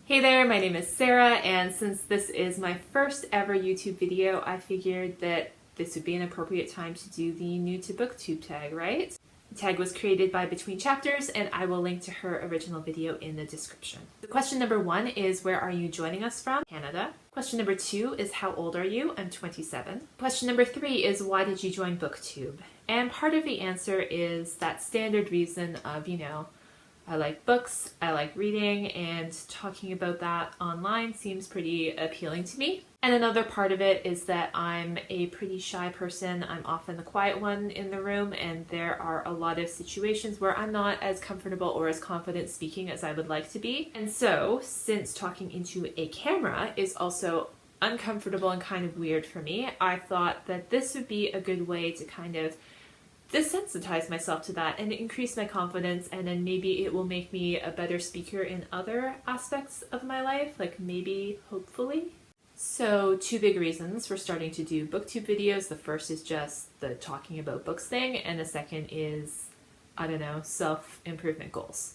Hey there, my name is Sarah, and since this is my first ever YouTube video, I figured that this would be an appropriate time to do the new To BookTube tag, right? The tag was created by Between Chapters, and I will link to her original video in the description. So question number 1 is, where are you joining us from? Canada. Question number 2 is, how old are you? I'm 27. Question number 3 is, why did you join BookTube? And part of the answer is that standard reason of, I like books, I like reading, and talking about that online seems pretty appealing to me. And another part of it is that I'm a pretty shy person. I'm often the quiet one in the room, and there are a lot of situations where I'm not as comfortable or as confident speaking as I would like to be. And so, since talking into a camera is also uncomfortable and kind of weird for me, I thought that this would be a good way to kind of desensitize myself to that and increase my confidence, and then maybe it will make me a better speaker in other aspects of my life, like maybe, hopefully. So 2 big reasons for starting to do BookTube videos. The first is just the talking about books thing, and the second is, self-improvement goals.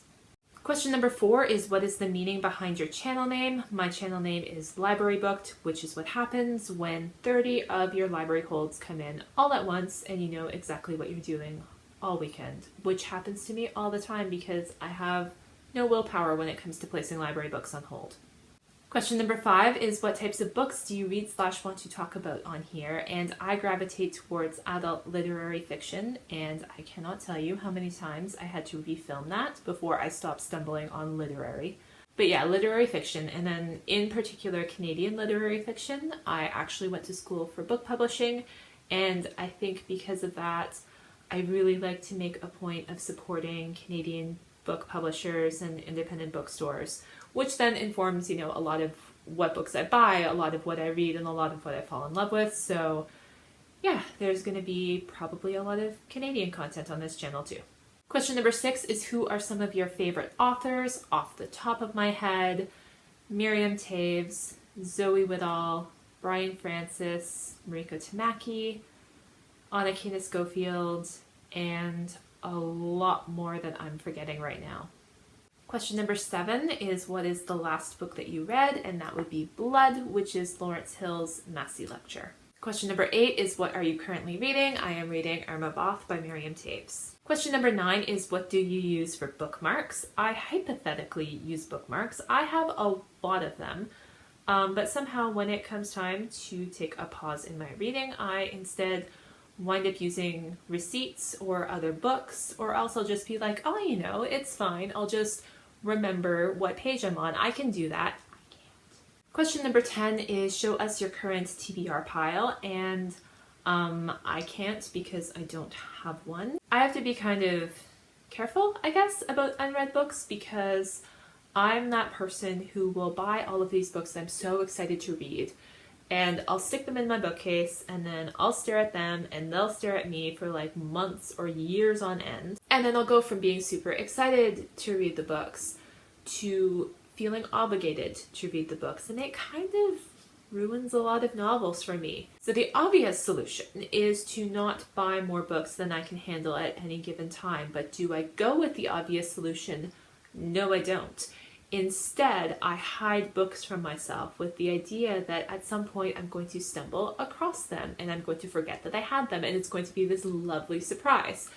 Question number 4 is, what is the meaning behind your channel name? My channel name is Library Booked, which is what happens when 30 of your library holds come in all at once and you know exactly what you're doing all weekend, which happens to me all the time because I have no willpower when it comes to placing library books on hold. Question number 5 is, what types of books do you read / want to talk about on here? And I gravitate towards adult literary fiction, and I cannot tell you how many times I had to refilm that before I stopped stumbling on literary. But yeah, literary fiction, and then in particular Canadian literary fiction. I actually went to school for book publishing, and I think because of that, I really like to make a point of supporting Canadian book publishers and independent bookstores, which then informs, a lot of what books I buy, a lot of what I read, and a lot of what I fall in love with. So yeah, there's going to be probably a lot of Canadian content on this channel too. Question number 6 is, who are some of your favorite authors? Off the top of my head, Miriam Toews, Zoe Woodall, Brian Francis, Mariko Tamaki, Anna Kina Schofield, and a lot more that I'm forgetting right now. Question number 7 is, what is the last book that you read? And that would be Blood, which is Lawrence Hill's Massey lecture. Question number 8 is, what are you currently reading? I am reading Irma Both by Miriam Toews. Question number 9 is, what do you use for bookmarks? I hypothetically use bookmarks. I have a lot of them, but somehow when it comes time to take a pause in my reading, I instead wind up using receipts or other books, or else I'll just be like, it's fine. I'll just remember what page I'm on. I can do that. I can't. Question number 10 is, show us your current TBR pile, and I can't because I don't have one. I have to be kind of careful, I guess, about unread books because I'm that person who will buy all of these books that I'm so excited to read, and I'll stick them in my bookcase, and then I'll stare at them, and they'll stare at me for like months or years on end. And then I'll go from being super excited to read the books to feeling obligated to read the books, and it kind of ruins a lot of novels for me. So the obvious solution is to not buy more books than I can handle at any given time. But do I go with the obvious solution? No, I don't. Instead, I hide books from myself with the idea that at some point I'm going to stumble across them and I'm going to forget that I had them, and it's going to be this lovely surprise.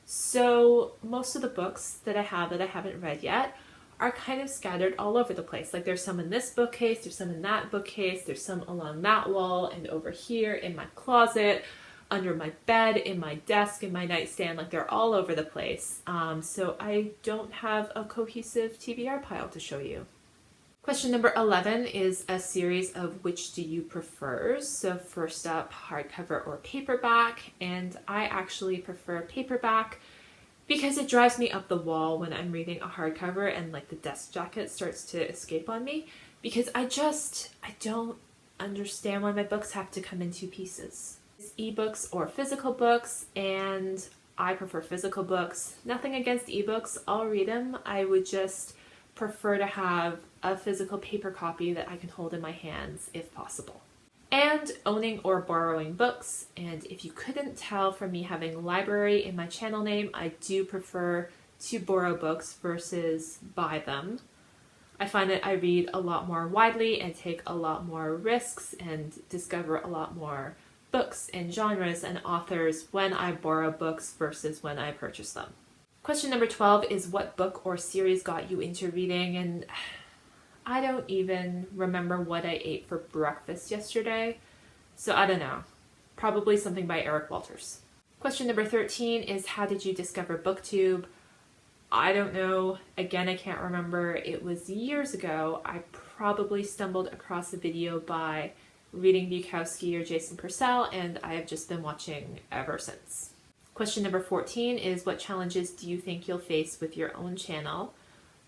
So most of the books that I have that I haven't read yet are kind of scattered all over the place. Like there's some in this bookcase, there's some in that bookcase, there's some along that wall and over here in my closet, under my bed, in my desk, in my nightstand. Like they're all over the place. So I don't have a cohesive TBR pile to show you. Question number 11 is a series of which do you prefer? So first up, hardcover or paperback, and I actually prefer paperback because it drives me up the wall when I'm reading a hardcover and like the desk jacket starts to escape on me, because I don't understand why my books have to come in 2 pieces. Ebooks or physical books, and I prefer physical books. Nothing against ebooks, I'll read them. I would just prefer to have a physical paper copy that I can hold in my hands if possible. And owning or borrowing books, and if you couldn't tell from me having library in my channel name, I do prefer to borrow books versus buy them. I find that I read a lot more widely and take a lot more risks and discover a lot more books and genres and authors when I borrow books versus when I purchase them. Question number 12 is what book or series got you into reading? And I don't even remember what I ate for breakfast yesterday, so I don't know. Probably something by Eric Walters. Question number 13 is how did you discover BookTube? I don't know. Again, I can't remember. It was years ago. I probably stumbled across a video by Reading Bukowski or Jason Purcell, and I have just been watching ever since. Question number 14 is what challenges do you think you'll face with your own channel?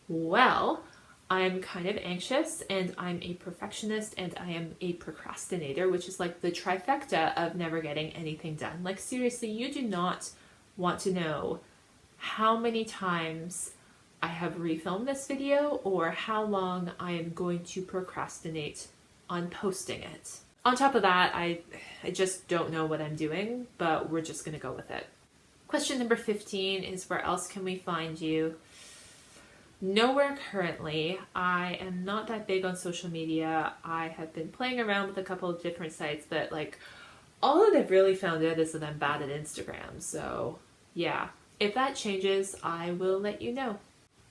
Well, I'm kind of anxious, and I'm a perfectionist, and I am a procrastinator, which is like the trifecta of never getting anything done. Like seriously, you do not want to know how many times I have refilmed this video or how long I am going to procrastinate on posting it. On top of that, I just don't know what I'm doing, but we're just going to go with it. Question number 15 is where else can we find you? Nowhere currently. I am not that big on social media. I have been playing around with a couple of different sites, but like all that I've really found out is that I'm bad at Instagram. So yeah, if that changes, I will let you know.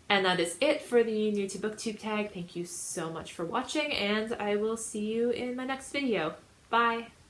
And that is it for the New to BookTube tag. Thank you so much for watching, and I will see you in my next video. Bye!